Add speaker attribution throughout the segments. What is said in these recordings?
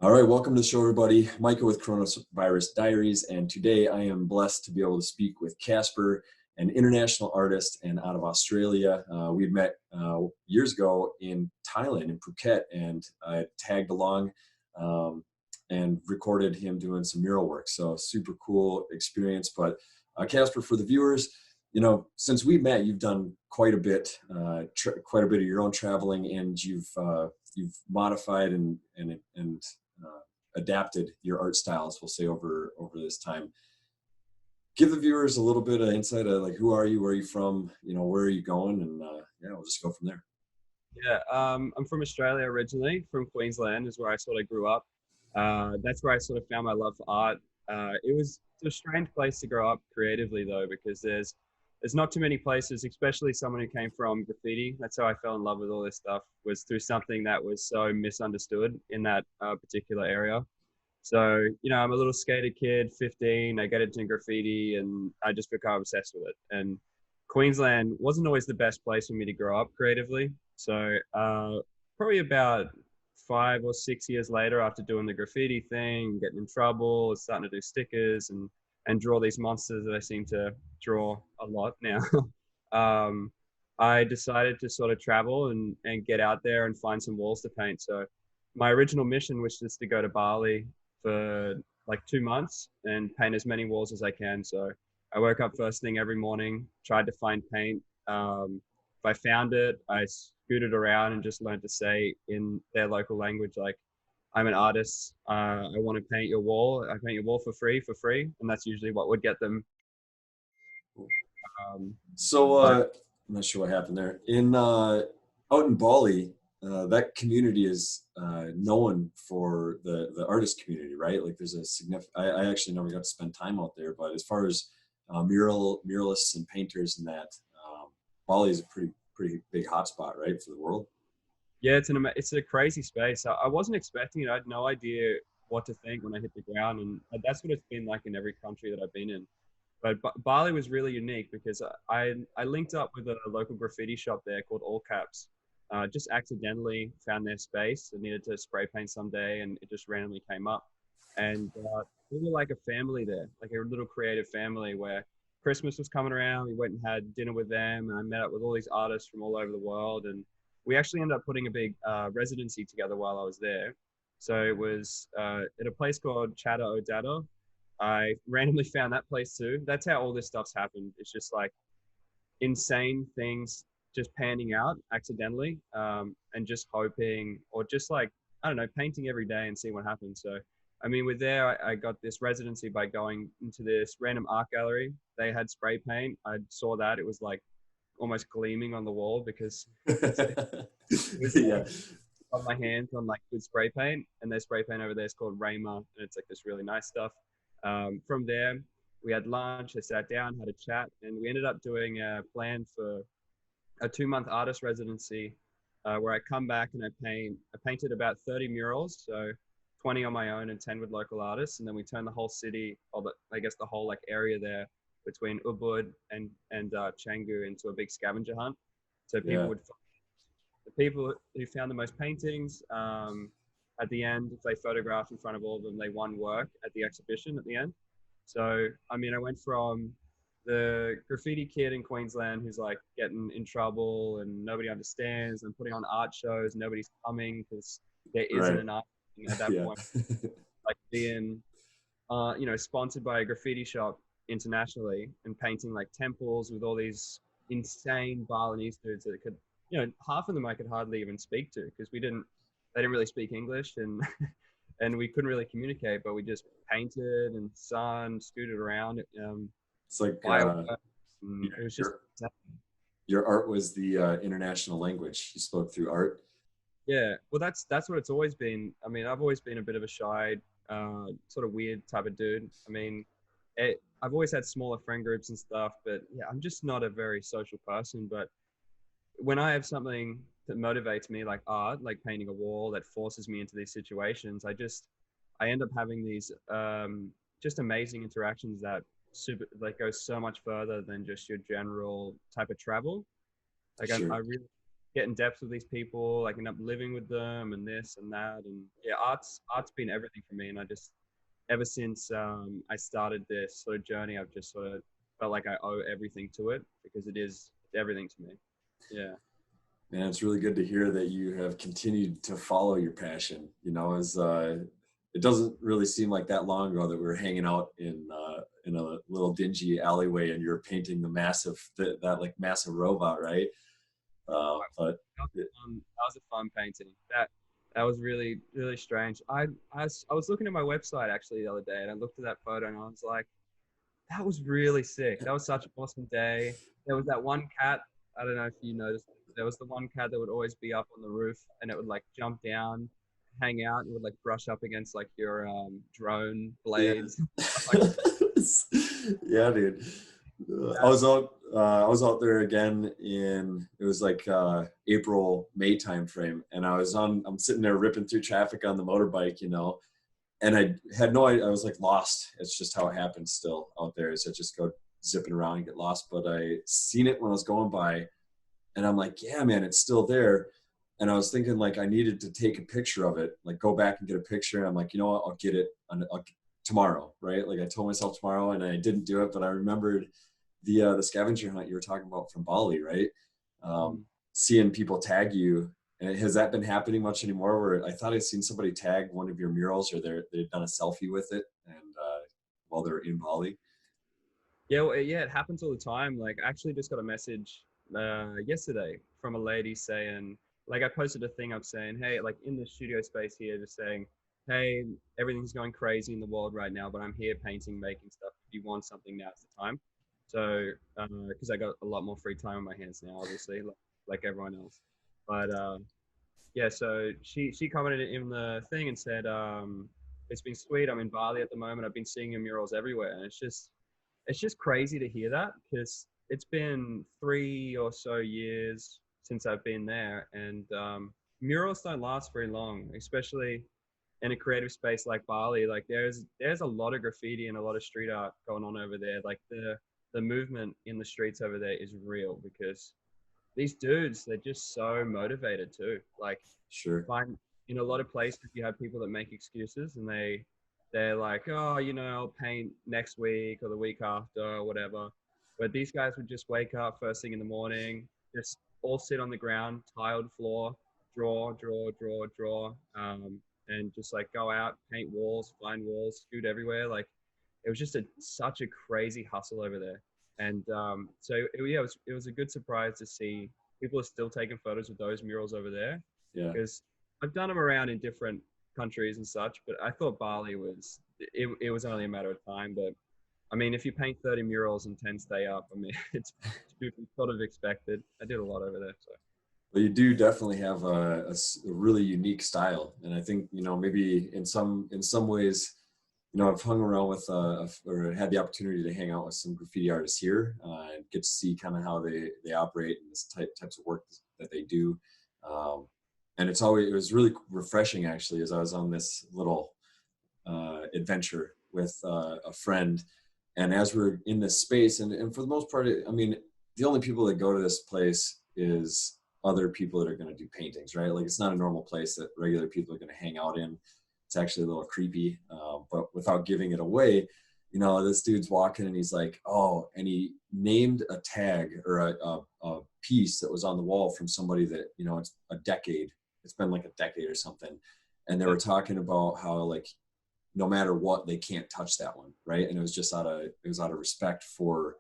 Speaker 1: All right, welcome to the show, everybody. Michael with CoronavirusDiaries, and today I am blessed to be able to speak with Kasper, an international artist and out of Australia. We met years ago in Thailand, in Phuket, and I tagged along and recorded him doing some mural work. So super cool experience. But Kasper, for the viewers, since we met, you've done quite a bit, quite a bit of your own traveling, and you've modified and uh, adapted your art styles, we'll say, over this time. Give the viewers a little bit of insight of, like, who are you, where are you from, where are you going, and yeah, we'll just go from there.
Speaker 2: Yeah, I'm from Australia originally, from Queensland is where I sort of grew up. That's where I sort of found my love for art. It's a strange place to grow up creatively though, because there's not too many places, especially someone who came from graffiti. That's how I fell in love with all this stuff, was through something that was so misunderstood in that particular area. So, I'm a little skater kid, 15. I get into graffiti and I just become obsessed with it. And Queensland wasn't always the best place for me to grow up creatively. So, probably about 5 or 6 years later, after doing the graffiti thing, getting in trouble, starting to do stickers and draw these monsters that I seem to draw a lot now. um, I decided to sort of travel and get out there and find some walls to paint. So, my original mission was just to go to Bali for like 2 months and paint as many walls as I can. So I woke up first thing every morning, tried to find paint. If I found it, I scooted around and just learned to say in their local language, like, I'm an artist. I want to paint your wall. I paint your wall for free. And that's usually what would get them. Um,
Speaker 1: So
Speaker 2: but
Speaker 1: I'm not sure what happened there. In Out in Bali, that community is known for the artist community, right? Like, there's a significant. I actually never got to spend time out there, but as far as muralists and painters and that, Bali is a pretty big hotspot, right, for the world.
Speaker 2: yeah, it's a crazy space. I wasn't expecting it. I had no idea what to think when I hit the ground. And that's what it's been like in every country that I've been in. But Bali was really unique because I linked up with a local graffiti shop there called All Caps. Just accidentally found their space and needed to spray paint someday, and it just randomly came up. And we were like a family there, like a little creative family where Christmas was coming around. We went and had dinner with them, and I met up with all these artists from all over the world. And we actually ended up putting a big residency together while I was there. So it was at a place called Chata Odata. I randomly found that place too. That's how all this stuff's happened. It's just like insane things just panning out accidentally, and just hoping, or just like, I don't know, painting every day and seeing what happens. So, I mean, with there, I got this residency by going into this random art gallery. They had spray paint. I saw that. It was like almost gleaming on the wall because it was
Speaker 1: Yeah.
Speaker 2: on my hands on like good spray paint, and their spray paint over there is called Rayma, and it's like this really nice stuff. From there, we had lunch. I sat down, had a chat, and we ended up doing a plan for a 2 month artist residency, where I come back and I painted about 30 murals, so 20 on my own and 10 with local artists, and then we turned the whole city, or I guess the whole like area there between Ubud and Canggu into a big scavenger hunt. So
Speaker 1: Yeah.
Speaker 2: the people who found the most paintings, at the end, if they photographed in front of all of them, they won work at the exhibition at the end. So, I mean, I went from the graffiti kid in Queensland who's like getting in trouble and nobody understands, and putting on art shows, nobody's coming because there isn't
Speaker 1: Right.
Speaker 2: an art thing at that
Speaker 1: Yeah.
Speaker 2: point, like being, sponsored by a graffiti shop internationally and painting like temples with all these insane Balinese dudes that could, half of them I could hardly even speak to because they didn't really speak English, and and we couldn't really communicate, but we just painted and sun, scooted around.
Speaker 1: It's like
Speaker 2: Fireworks.
Speaker 1: your,
Speaker 2: It was just,
Speaker 1: your your art was the international language. You spoke through art.
Speaker 2: yeah. Well, that's what it's always been. I mean, I've always been a bit of a shy, sort of weird type of dude. I mean, I've always had smaller friend groups and stuff, but yeah, I'm just not a very social person. But when I have something that motivates me, like art, like painting a wall, that forces me into these situations, I end up having these just amazing interactions that super go so much further than just your general type of travel. Like I
Speaker 1: Sure.
Speaker 2: really get in depth with these people, like end up living with them and this and that. And yeah, art's been everything for me. And I just, ever since I started this sort of journey, I've just sort of felt like I owe everything to it because it's everything to me. Yeah.
Speaker 1: And it's really good to hear that you have continued to follow your passion. You know, as it doesn't really seem like that long ago that we were hanging out in a little dingy alleyway and you're painting that like massive robot, right? But
Speaker 2: That was a fun painting. That was really really strange. I was looking at my website actually the other day, and I looked at that photo, and I was like, that was really sick. That was such an awesome day. There was that one cat. I don't know if you noticed. There was the one cat that would always be up on the roof, and it would like jump down, hang out, and would like brush up against like your drone
Speaker 1: yeah.
Speaker 2: blades. Like,
Speaker 1: Yeah, dude. I was out there again it was like April, May timeframe, and I'm sitting there ripping through traffic on the motorbike, you know, and I had no idea. I was like lost. It's just how it happens still out there, is I just go zipping around and get lost. But I seen it when I was going by, and I'm like, yeah, man, it's still there. And I was thinking like I needed to take a picture of it, like go back and get a picture. And I'm like, you know what, I'll get it tomorrow, right? Like I told myself tomorrow, and I didn't do it, but I remembered the scavenger hunt you were talking about from Bali, right? Seeing people tag you, and has that been happening much anymore? Where I thought I'd seen somebody tag one of your murals, or they'd done a selfie with it, and while they're in Bali.
Speaker 2: yeah, well, yeah, it happens all the time. Like, I actually just got a message yesterday from a lady saying, like, I posted a thing up saying, hey, like in the studio space here, just saying, hey, everything's going crazy in the world right now, but I'm here painting, making stuff. If you want something, now's the time. So, because I got a lot more free time on my hands now, obviously, like everyone else. But yeah, so she commented in the thing and said, it's been sweet. I'm in Bali at the moment. I've been seeing your murals everywhere, and it's just crazy to hear that because it's been 3 or so years since I've been there, and murals don't last very long, especially in a creative space like Bali. Like there's a lot of graffiti and a lot of street art going on over there. Like the movement in the streets over there is real because these dudes, they're just so motivated too. Like
Speaker 1: Sure.
Speaker 2: find in a lot of places you have people that make excuses and they're like, oh, you know, I'll paint next week or the week after or whatever. But these guys would just wake up first thing in the morning, just all sit on the ground, tiled floor, draw, and just like go out, paint walls, find walls, scoot everywhere. Like it was just such a crazy hustle over there. And yeah, it was a good surprise to see people are still taking photos of those murals over there.
Speaker 1: Yeah.
Speaker 2: Because I've done them around in different countries and such, but I thought Bali it was only a matter of time. But I mean, if you paint 30 murals and 10 stay up, I mean, it's sort of expected. I did a lot over there. So.
Speaker 1: Well, you do definitely have a really unique style, and I think, you know, maybe in some ways, you know, I've hung around with or had the opportunity to hang out with some graffiti artists here and get to see kind of how they operate and this types of work that they do. And it was really refreshing actually, as I was on this little adventure with a friend, and as we're in this space, and for the most part, I mean, the only people that go to this place is other people that are going to do paintings, right? Like it's not a normal place that regular people are going to hang out in. It's actually a little creepy, but without giving it away, you know, this dude's walking and he's like, oh, and he named a tag or a piece that was on the wall from somebody that, you know, it's been like a decade or something. And they were talking about how like, no matter what, they can't touch that one, right? And it was just out of respect for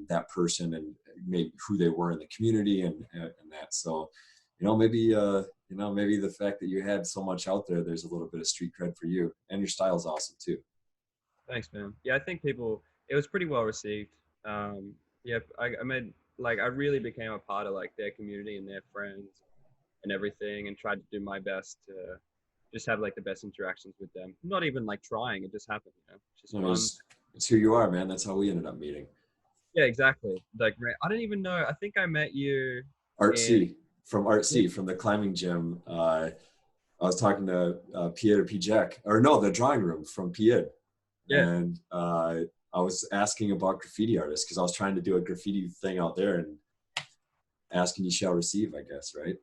Speaker 1: that person and maybe who they were in the community and that. So, you know, maybe the fact that you had so much out there, there's a little bit of street cred for you, and your style's awesome too.
Speaker 2: Thanks, man. Yeah, I think it was pretty well received. Yeah, I really became a part of like their community and their friends and everything, and tried to do my best to just have like the best interactions with them. Not even like trying, it just happened, you know. Just fun.
Speaker 1: It's who you are, man. That's how we ended up meeting.
Speaker 2: Yeah, exactly. Like, I don't even know. I think I met you
Speaker 1: Art
Speaker 2: in.
Speaker 1: C from the climbing gym. I was talking to Pierre Pijek, or no, the drawing room from Pierre.
Speaker 2: Yeah.
Speaker 1: And I was asking about graffiti artists because I was trying to do a graffiti thing out there, and ask and you shall receive, I guess, right?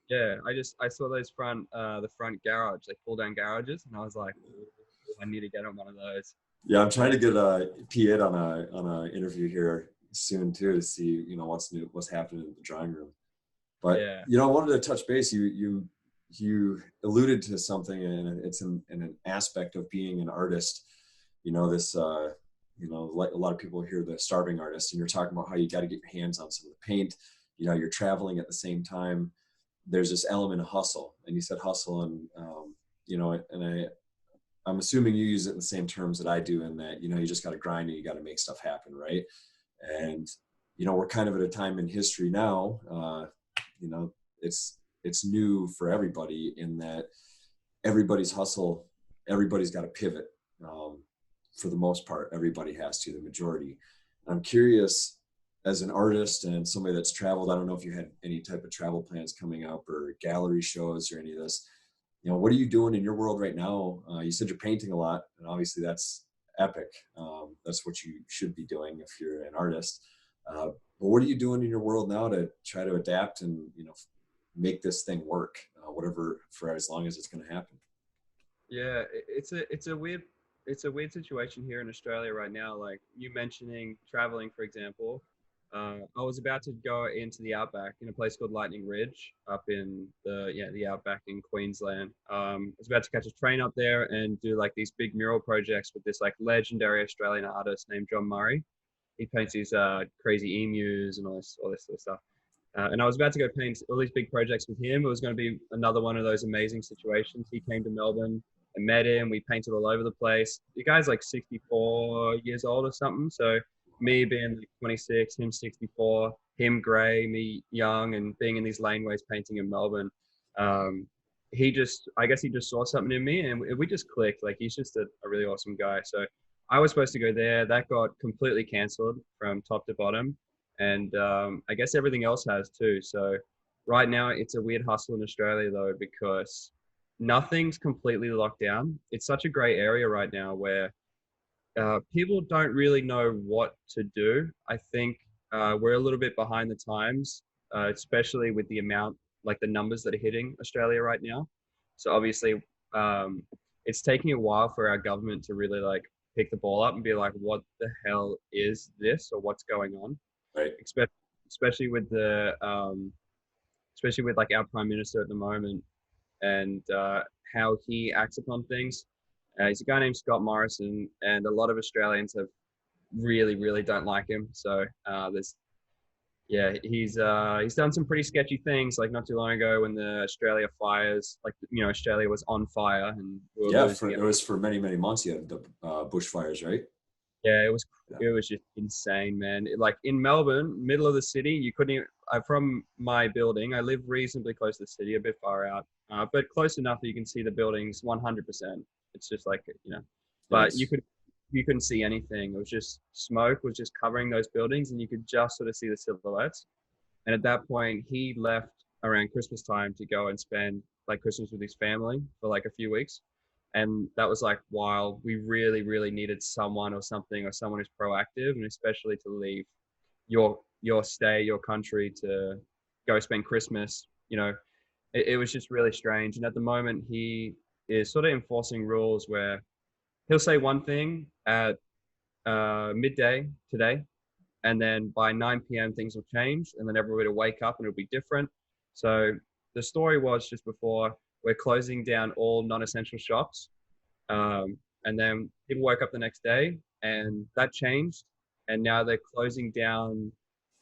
Speaker 2: Yeah, I saw those the front garage, like pull down garages, and I was like, "Ooh, I need to get on one of those."
Speaker 1: Yeah, I'm trying
Speaker 2: And
Speaker 1: to get Piet on a interview here soon too, to see, you know, what's new, what's happening in the drawing room. But,
Speaker 2: yeah,
Speaker 1: you know, I wanted to touch base. You alluded to something, and it's in an aspect of being an artist. You know, this, you know, like a lot of people hear the starving artist, and you're talking about how you got to get your hands on some of the paint. You know, you're traveling at the same time. There's this element of hustle, and you said hustle, and you know, and I'm assuming you use it in the same terms that I do, in that, you know, you just got to grind and you got to make stuff happen, right? And, you know, we're kind of at a time in history now, you know, it's new for everybody, in that everybody's hustle, everybody's got to pivot. Um, for the most part, everybody has to, the majority. I'm curious, as an artist and somebody that's traveled, I don't know if you had any type of travel plans coming up, or gallery shows, or any of this. You know, what are you doing in your world right now? You said you're painting a lot, and obviously that's epic. That's what you should be doing if you're an artist. But what are you doing in your world now to try to adapt and, you know, make this thing work, whatever, for as long as it's going to happen?
Speaker 2: yeah, it's a weird situation here in Australia right now. Like you mentioning traveling, for example. I was about to go into the outback in a place called Lightning Ridge up in the outback in Queensland. I was about to catch a train up there and do like these big mural projects with this like legendary Australian artist named John Murray. He paints these crazy emus and all this sort of stuff. And I was about to go paint all these big projects with him. It was going to be another one of those amazing situations. He came to Melbourne. I met him. We painted all over the place. The guy's like 64 years old or something. So me being like 26, him 64, him gray, me young, and being in these laneways painting in Melbourne. Um, I guess he just saw something in me, and we just clicked. Like he's just a really awesome guy. So I was supposed to go there. That got completely cancelled from top to bottom, and I guess everything else has too. So right now it's a weird hustle in Australia though, because nothing's completely locked down. It's such a gray area right now where people don't really know what to do. I think we're a little bit behind the times, especially with the amount, like the numbers that are hitting Australia right now. So obviously, um, it's taking a while for our government to really like pick the ball up and be like, what the hell is this, or what's going on?
Speaker 1: Right.
Speaker 2: Especially with especially with like our prime minister at the moment, and how he acts upon things. He's a guy named Scott Morrison, and a lot of Australians have really don't like him. So he's done some pretty sketchy things. Like not too long ago, when the Australia fires, like Australia was on fire, and we were
Speaker 1: Yeah,
Speaker 2: losing
Speaker 1: it was for many months. You had the bushfires, right?
Speaker 2: Yeah,
Speaker 1: Yeah.
Speaker 2: it was just insane, man. Like in Melbourne, middle of the city, you couldn't even. From my building, I live reasonably close to the city, a bit far out, but close enough that you can see the buildings 100%. It's just like but
Speaker 1: Nice.
Speaker 2: you couldn't see anything. It was just smoke was just covering those buildings, and you could just sort of see the silhouettes. And at that point, he left around Christmas time to go and spend like Christmas with his family for like a few weeks. And that was like, while we really needed someone or something, or someone who's proactive, and especially to leave your state, your country, to go spend Christmas. It was just really strange. And at the moment, he is sort of enforcing rules where he'll say one thing at midday today, and then by 9 p.m. things will change, and then everybody will wake up and it'll be different. So the story was just before, we're closing down all non-essential shops, and then people woke up the next day and that changed, and now they're closing down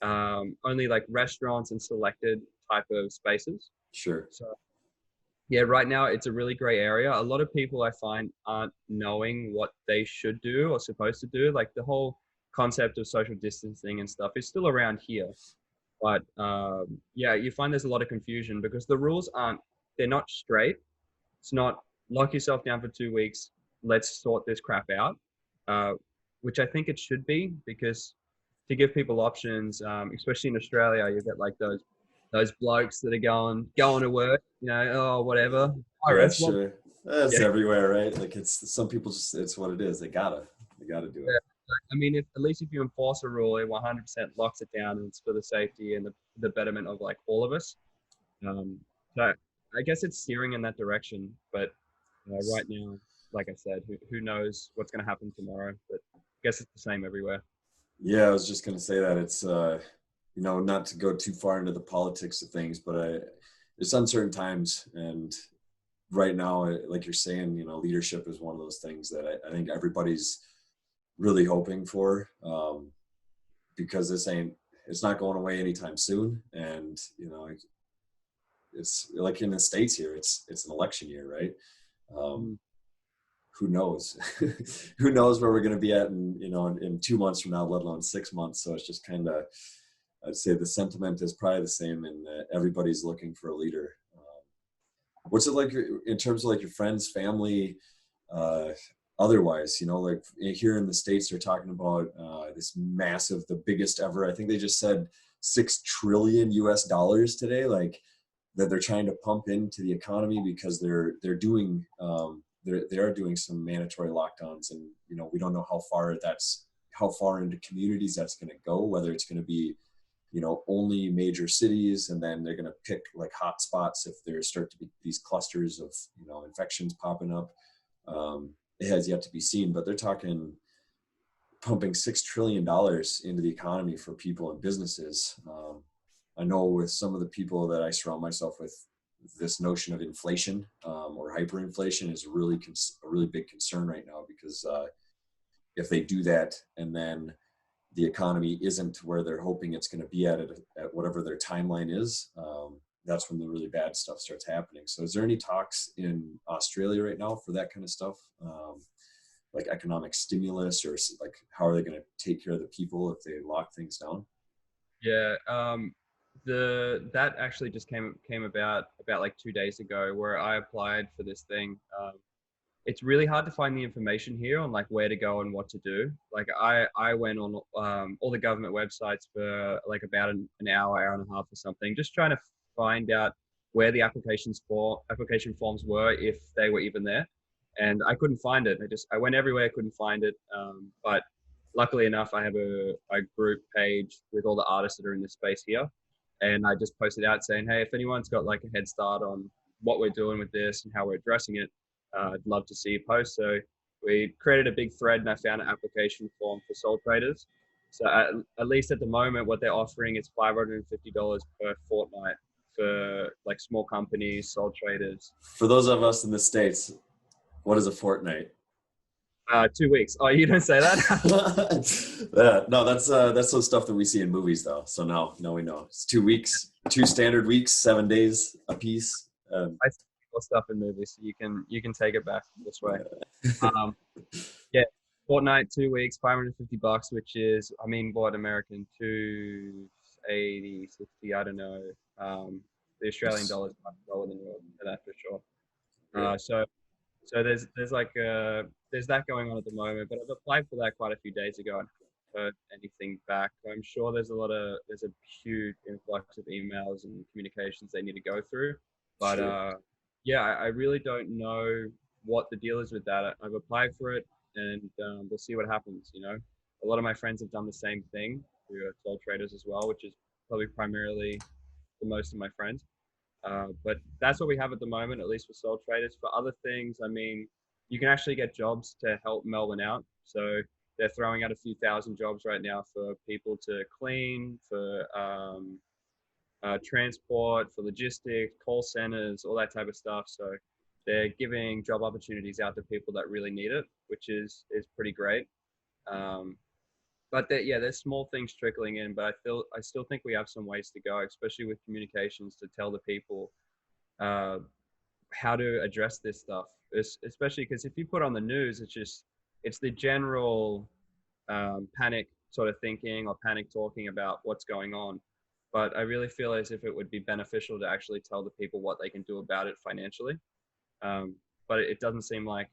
Speaker 2: only like restaurants and selected type of spaces.
Speaker 1: Sure.
Speaker 2: So yeah, right now it's a really gray area. A lot of people I find aren't knowing what they should do or supposed to do. Like the whole concept of social distancing and stuff is still around here. But yeah, you find there's a lot of confusion because the rules they're not straight. It's not lock yourself down for 2 weeks, let's sort this crap out, uh, which I think it should be, because to give people options, especially in Australia, you get like those blokes that are going to work, oh, whatever.
Speaker 1: Yeah,
Speaker 2: Virus, well,
Speaker 1: sure. That's
Speaker 2: yeah,
Speaker 1: everywhere, right? Like, it's some people, just, it's what it is. They gotta do
Speaker 2: yeah.
Speaker 1: it.
Speaker 2: I mean, if at least if you enforce a rule, it 100% locks it down, and it's for the safety and the betterment of like all of us. Um, so I guess it's steering in that direction, but right now, like I said, who knows what's going to happen tomorrow? But I guess it's the same everywhere.
Speaker 1: Yeah, I was just going to say that it's, you know, not to go too far into the politics of things, but it's uncertain times. And right now, like you're saying, you know, leadership is one of those things that I think everybody's really hoping for, because it's not going away anytime soon. And, you know, it's like in the States here, it's an election year, right? Um,
Speaker 2: Mm.
Speaker 1: who knows? Who knows where we're going to be at in 2 months from now, let alone 6 months. So it's just kind of, I'd say the sentiment is probably the same, and everybody's looking for a leader. What's it like in terms of like your friends, family, uh, otherwise? You know, like here in the States, they're talking about this massive, the biggest ever. I think they just said $6 trillion US today. Like that they're trying to pump into the economy because they're doing they are doing some mandatory lockdowns, and you know we don't know how far into communities that's going to go, whether it's going to be only major cities, and then they're going to pick like hot spots if there start to be these clusters of infections popping up. It has yet to be seen, but they're talking pumping $6 trillion into the economy for people and businesses. I know with some of the people that I surround myself with, this notion of inflation or hyperinflation is a really big concern right now, because if they do that and then the economy isn't where they're hoping it's going to be at whatever their timeline is, that's when the really bad stuff starts happening. So is there any talks in Australia right now for that kind of stuff? Like economic stimulus, or like how are they going to take care of the people if they lock things down?
Speaker 2: Yeah, that actually just came about like 2 days ago, where I applied for this thing. It's really hard to find the information here on like where to go and what to do. Like I went on all the government websites for like about an hour and a half or something, just trying to find out where the application forms were, if they were even there. And I couldn't find it. I went everywhere, couldn't find it. But luckily enough, I have a group page with all the artists that are in this space here. And I just posted out saying, hey, if anyone's got like a head start on what we're doing with this and how we're addressing it, I'd love to see you post. So we created a big thread, and I found an application form for sole traders. So at least at the moment, what they're offering is $550 per fortnight for like small companies, sole traders.
Speaker 1: For those of us in the States, what is a fortnight?
Speaker 2: 2 weeks. Oh, you don't say that?
Speaker 1: Yeah, no, that's some stuff that we see in movies though. So no, we know it's 2 weeks, 2 standard weeks, 7 days a piece.
Speaker 2: I see more stuff in movies, so you can take it back this way. Um, yeah, fortnight, 2 weeks, $550, which is, I mean, what American 280, 60, I don't know. The Australian dollar is much lower than yours, for that for sure. So there's like there's that going on at the moment, but I've applied for that quite a few days ago and haven't heard anything back. I'm sure there's a huge influx of emails and communications they need to go through, but
Speaker 1: Sure.
Speaker 2: yeah, I really don't know what the deal is with that. I've applied for it, and we'll see what happens. You know, a lot of my friends have done the same thing, who are sole traders as well, which is probably primarily the most of my friends. But that's what we have at the moment, at least for sole traders. For other things, I mean, you can actually get jobs to help Melbourne out. So they're throwing out a few thousand jobs right now for people to clean, for transport, for logistics, call centers, all that type of stuff. So they're giving job opportunities out to people that really need it, which is pretty great. Um, but yeah, there's small things trickling in, but I still think we have some ways to go, especially with communications, to tell the people uh, how to address this stuff. Especially because if you put on the news, it's the general panic sort of thinking or panic talking about what's going on. But I really feel as if it would be beneficial to actually tell the people what they can do about it financially. Um, but it doesn't seem like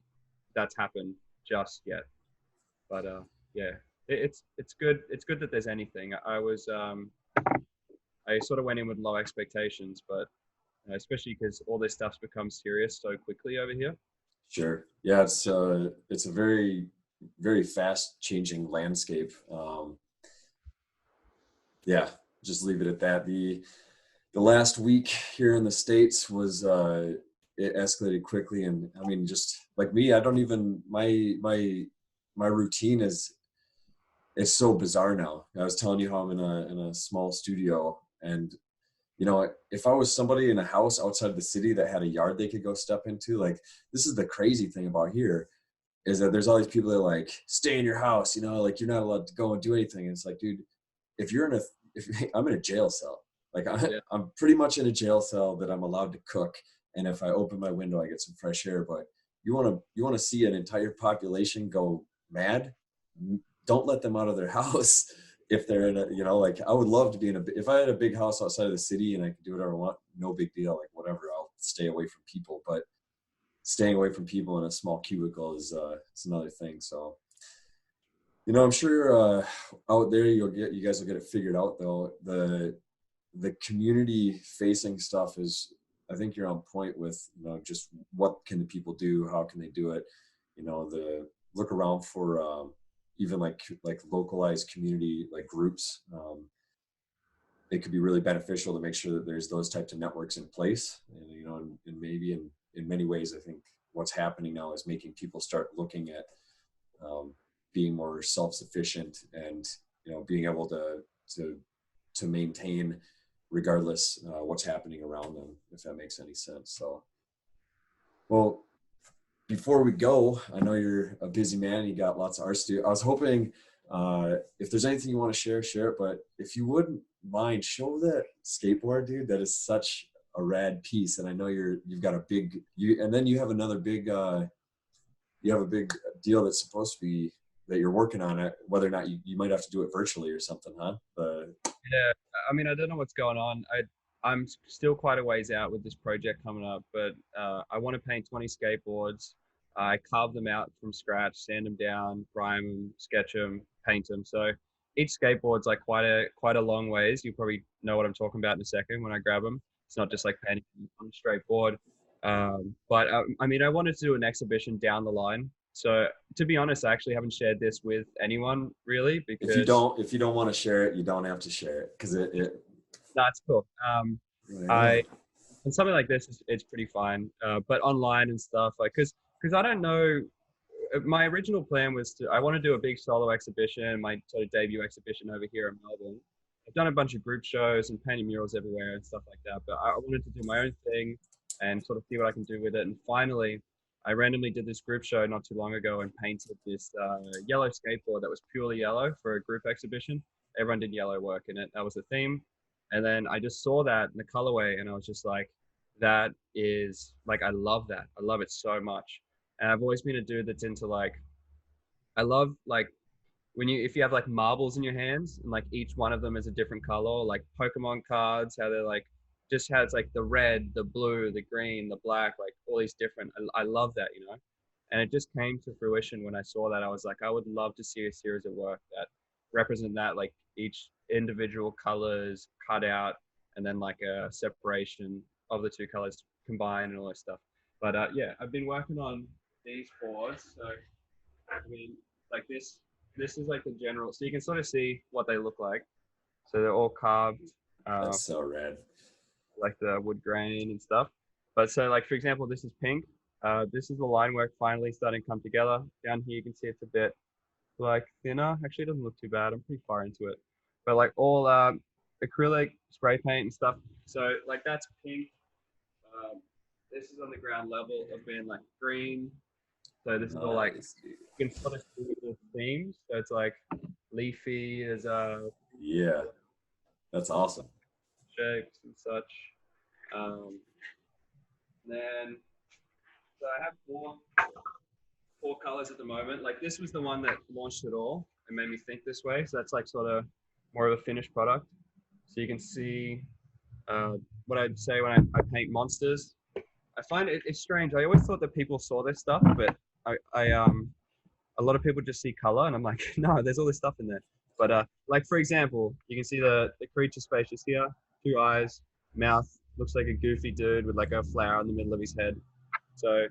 Speaker 2: that's happened just yet. But yeah, it's good. It's good that there's anything. I sort of went in with low expectations, but especially because all this stuff's become serious so quickly over here.
Speaker 1: Sure. Yeah, it's a very very fast changing landscape. Yeah, just leave it at that. The last week here in the States was it escalated quickly, and I mean, just like me, I don't even my routine is it's so bizarre now. I was telling you how I'm in a small studio, and you know, if I was somebody in a house outside of the city that had a yard they could go step into, like this is the crazy thing about here is that there's all these people that are like stay in your house, you know, like you're not allowed to go and do anything. And it's like, dude, if you're in a if I'm in a jail cell, like
Speaker 2: Yeah.
Speaker 1: I'm pretty much in a jail cell that I'm allowed to cook, and if I open my window, I get some fresh air. But you want to see an entire population go mad? Don't let them out of their house if they're in a, you know, like I would love to be in a, if I had a big house outside of the city and I could do whatever I want, no big deal, like whatever, I'll stay away from people. But staying away from people in a small cubicle is it's another thing. So you know, I'm sure out there you guys will get it figured out though. The community facing stuff is, I think you're on point with, you know, just what can the people do, how can they do it, you know, the look around for even like localized community like groups. It could be really beneficial to make sure that there's those types of networks in place, and you know, and maybe in many ways I think what's happening now is making people start looking at um, being more self-sufficient, and you know, being able to maintain regardless what's happening around them, if that makes any sense. So well, before we go, I know you're a busy man, you got lots of art to do. I was hoping if there's anything you want to share, share it, but if you wouldn't mind, show that skateboard, dude. That is such a rad piece, and I know you've got a big and then you have another big you have a big deal that's supposed to be that you're working on it, whether or not you might have to do it virtually or something, huh?
Speaker 2: Yeah, I mean, I don't know what's going on. I'm still quite a ways out with this project coming up, but I want to paint 20 skateboards. I carve them out from scratch, sand them down, prime them, sketch them, paint them. So each skateboard's like quite a long ways. You probably know what I'm talking about in a second when I grab them. It's not just like painting on a straight board. But I mean, I wanted to do an exhibition down the line. So to be honest, I actually haven't shared this with anyone really because
Speaker 1: If you don't want to share it, you don't have to share it because
Speaker 2: that's cool.
Speaker 1: right
Speaker 2: I
Speaker 1: on.
Speaker 2: and something like this is it's pretty fine. But online and stuff like because I don't know. My original plan was I want to do a big solo exhibition, my sort of debut exhibition over here in Melbourne. I've done a bunch of group shows and painted murals everywhere and stuff like that, but I wanted to do my own thing and sort of see what I can do with it. And finally, I randomly did this group show not too long ago and painted this yellow skateboard that was purely yellow for a group exhibition. Everyone did yellow work in it. That was the theme. And then I just saw that in the colorway and I was just like, that is like, I love that. I love it so much. And I've always been a dude that's into like, I love like when if you have like marbles in your hands and like each one of them is a different color, like Pokemon cards, how they're like, just has like the red, the blue, the green, the black, like all these different, I love that, you know? And it just came to fruition when I saw that. I was like, I would love to see a series of work that represent that, like each individual colors cut out and then like a separation of the two colors combined and all that stuff. But yeah, I've been working on these boards. So I mean, like this is like the general, so you can sort of see what they look like. So they're all carved, uh,
Speaker 1: That's so rad.
Speaker 2: like the wood grain and stuff. But so like, for example, this is pink. This is the line work finally starting to come together. Down here, you can see it's a bit like thinner. Actually, it doesn't look too bad. I'm pretty far into it. But like all acrylic spray paint and stuff. So like that's pink. Um, this is on the ground level of being like green. So this is all like
Speaker 1: Nice, dude.
Speaker 2: you can sort of see the themes. So it's like leafy, there's
Speaker 1: Yeah, that's awesome.
Speaker 2: shapes and such. Then so I have four colors at the moment. Like this was the one that launched it all and made me think this way. So that's like sort of more of a finished product. So you can see what I'd say when I paint monsters. I find it's strange. I always thought that people saw this stuff, but I a lot of people just see color, and I'm like, no, there's all this stuff in there. But like for example, you can see the creature spacious here, two eyes, mouth, looks like a goofy dude with like a flower in the middle of his head. So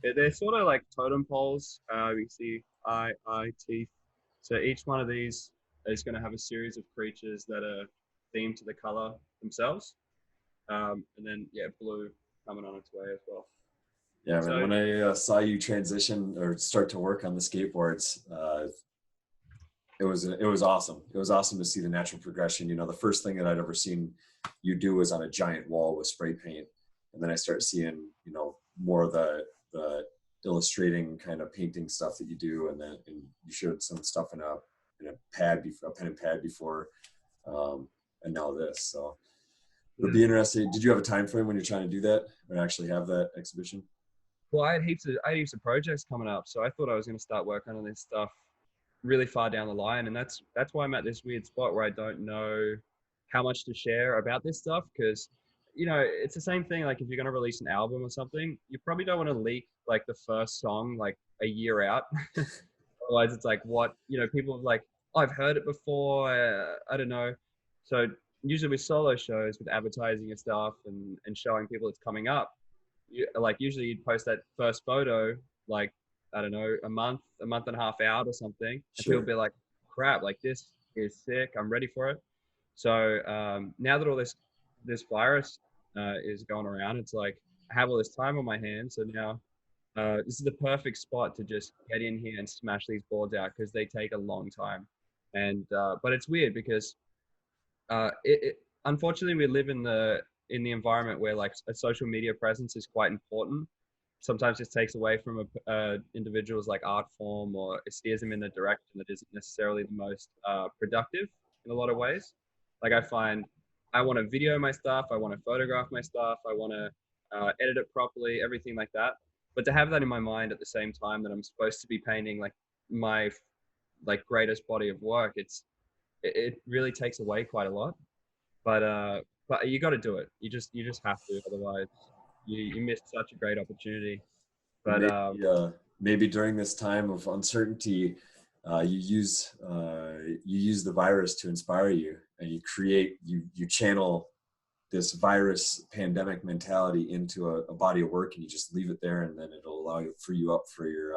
Speaker 2: They're sort of like totem poles. You see teeth. So each one of these is going to have a series of creatures that are themed to the color themselves. And then, yeah, blue coming on its way as well.
Speaker 1: Yeah, man.
Speaker 2: So,
Speaker 1: When I saw you transition or start to work on the skateboards, it was awesome. It was awesome to see the natural progression. You know, the first thing that I'd ever seen you do was on a giant wall with spray paint, and then I start seeing, you know, more of the illustrating kind of painting stuff that you do, and you showed some stuff in a pad before, a pen and pad before, and now this. So it'll
Speaker 2: yeah.
Speaker 1: be interesting. Did you have a time frame when you're trying to do that or actually have that exhibition?
Speaker 2: Well, I had heaps of projects coming up, so I thought I was going to start working on this stuff really far down the line, and that's why I'm at this weird spot where I don't know how much to share about this stuff because it's the same thing. Like if you're going to release an album or something, you probably don't want to leak like the first song like a year out. Otherwise, it's like what people are like, oh, I've heard it before. I don't know. So usually with solo shows, with advertising and stuff, and showing people it's coming up, like usually you'd post that first photo like I don't know a month and a half out or something, and people
Speaker 1: Sure.
Speaker 2: be like, crap, like this is sick. I'm ready for it. So now that all this virus is going around, it's like I have all this time on my hands. So now this is the perfect spot to just get in here and smash these boards out because they take a long time. And but it's weird because unfortunately we live in the environment where like a social media presence is quite important. Sometimes this takes away from a individual's like art form, or it steers them in a direction that isn't necessarily the most productive in a lot of ways. Like I find I want to video my stuff, I want to photograph my stuff, I want to edit it properly, everything like that. But to have that in my mind at the same time that I'm supposed to be painting like my like greatest body of work, it really takes away quite a lot. But you got to do it. You just have to, otherwise you miss such a great opportunity.
Speaker 1: And
Speaker 2: But
Speaker 1: maybe during this time of uncertainty, you use the virus to inspire you, and you channel this virus pandemic mentality into a body of work, and you just leave it there, and then it'll allow you free you up for your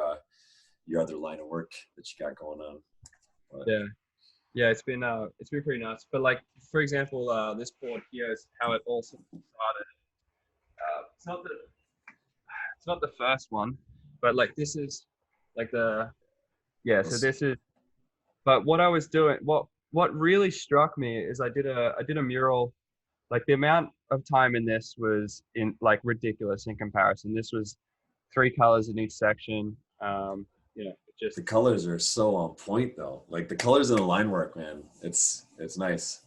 Speaker 1: other line of work that you got going on. But
Speaker 2: yeah, yeah, it's been pretty nuts. But like for example, this board here is how it all sort of started. It's not the first one, but like this is like the yeah. So
Speaker 1: those-
Speaker 2: this is. But what I was doing, what really struck me is I did a mural. Like the amount of time in this was in like ridiculous in comparison. This was three colors in each section. It just.
Speaker 1: the colors are so on point though. Like the colors in the line work, man. It's nice.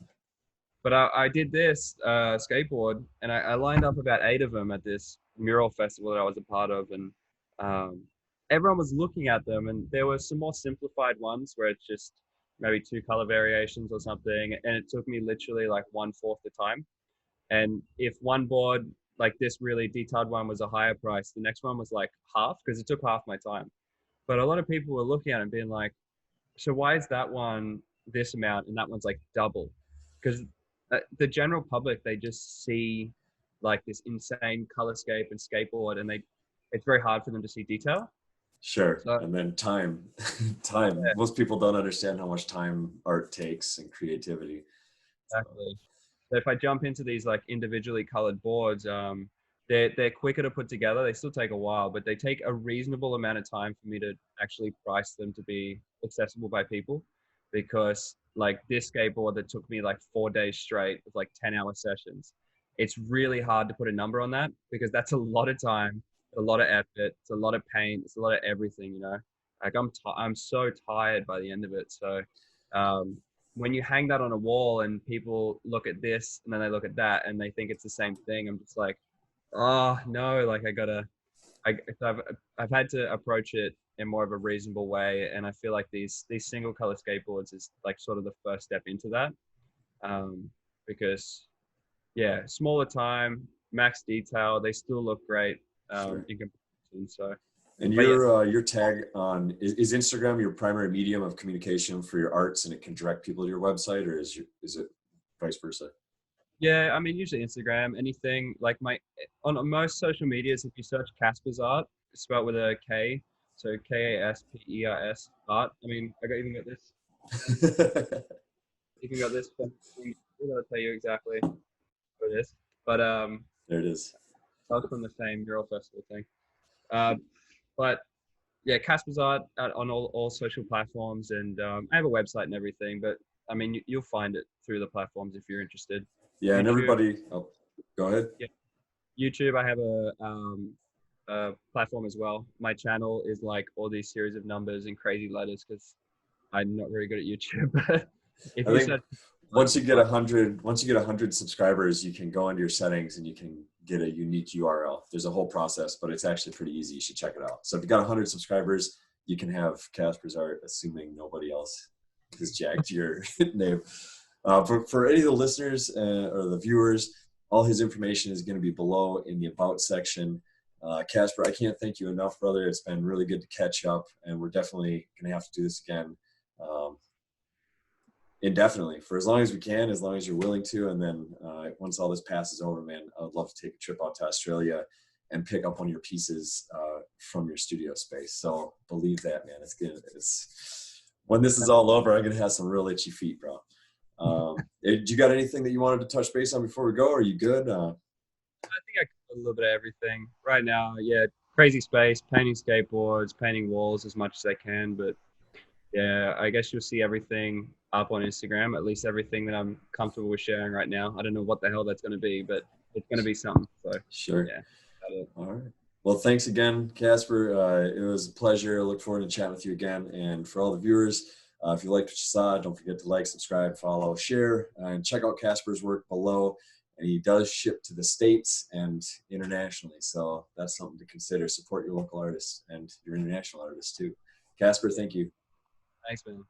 Speaker 2: But I did this skateboard, and I lined up about 8 of them at this mural festival that I was a part of, and um, everyone was looking at them, and there were some more simplified ones where it's just maybe 2 color variations or something, and it took me literally like 1/4 the time. And if one board like this really detailed one was a higher price, the next one was like half because it took half my time. But a lot of people were looking at it and being like, so why is that one this amount and that one's like double? Because the general public, they just see like this insane colorscape and skateboard, and it's very hard for them to see detail.
Speaker 1: Sure.
Speaker 2: So
Speaker 1: And then time. Time.
Speaker 2: yeah,
Speaker 1: Most people don't understand how much time art takes and creativity. So,
Speaker 2: exactly. So if I jump into these like individually colored boards, they're quicker to put together. They still take a while, but they take a reasonable amount of time for me to actually price them to be accessible by people. Because like this skateboard that took me like 4 days straight with like 10-hour sessions, it's really hard to put a number on that because that's a lot of time, a lot of effort, it's a lot of pain, it's a lot of everything. Like I'm so tired by the end of it. So um, when you hang that on a wall and people look at this and then they look at that and they think it's the same thing, I'm just like, oh no, like so I've had to approach it in more of a reasonable way, and I feel like these single color skateboards is like sort of the first step into that, because yeah, smaller time, max detail, they still look great
Speaker 1: sure.
Speaker 2: in comparison. So,
Speaker 1: And
Speaker 2: but yeah,
Speaker 1: your tag on is Instagram your primary medium of communication for your arts, and it can direct people to your website, or is it vice versa?
Speaker 2: yeah, I mean usually Instagram, anything like on most social medias, if you search Casper's art, spelled with a K. So Kaspers art. I mean, even got this. Even got this. Thing. I'm gonna tell you exactly what it is. But
Speaker 1: There it is.
Speaker 2: that was from the same mural festival thing. Uh, but yeah, Casper's art on all social platforms, and I have a website and everything. But I mean, you'll find it through the platforms if you're interested.
Speaker 1: Yeah, and
Speaker 2: YouTube,
Speaker 1: everybody, oh, go ahead.
Speaker 2: yeah, YouTube. I have a platform as well. My channel is like all these series of numbers and crazy letters because I'm not very good at YouTube. But if
Speaker 1: I
Speaker 2: you
Speaker 1: think
Speaker 2: search,
Speaker 1: once you get 100, once you get 100 subscribers, you can go into your settings and you can get a unique URL. There's a whole process, but it's actually pretty easy. You should check it out. So if you got 100 subscribers, you can have Casper's art, assuming nobody else has jacked your name. For any of the listeners or the viewers, all his information is going to be below in the About section. Kasper, I can't thank you enough, brother. It's been really good to catch up, and we're definitely going to have to do this again. Indefinitely, for as long as we can, as long as you're willing to. And then once all this passes over, man, I would love to take a trip out to Australia and pick up one of your pieces from your studio space. So believe that, man. It's good. It's when this is all over, I'm gonna have some real itchy feet, bro. Did you got anything that you wanted to touch base on before we go? Are you good?
Speaker 2: I think I covered a little bit of everything right now. Yeah, crazy space, painting skateboards, painting walls as much as I can. But yeah, I guess you'll see everything up on Instagram, at least everything that I'm comfortable with sharing right now. I don't know what the hell that's going to be, but it's going to be something. So
Speaker 1: Sure.
Speaker 2: yeah.
Speaker 1: All right. Well, thanks again, Kasper. It was a pleasure. I look forward to chatting with you again. And for all the viewers, if you liked what you saw, don't forget to like, subscribe, follow, share, and check out Kasper's work below. And he does ship to the States and internationally. So that's something to consider. Support your local artists and your international artists too. Kasper, thank you.
Speaker 2: Thanks, man.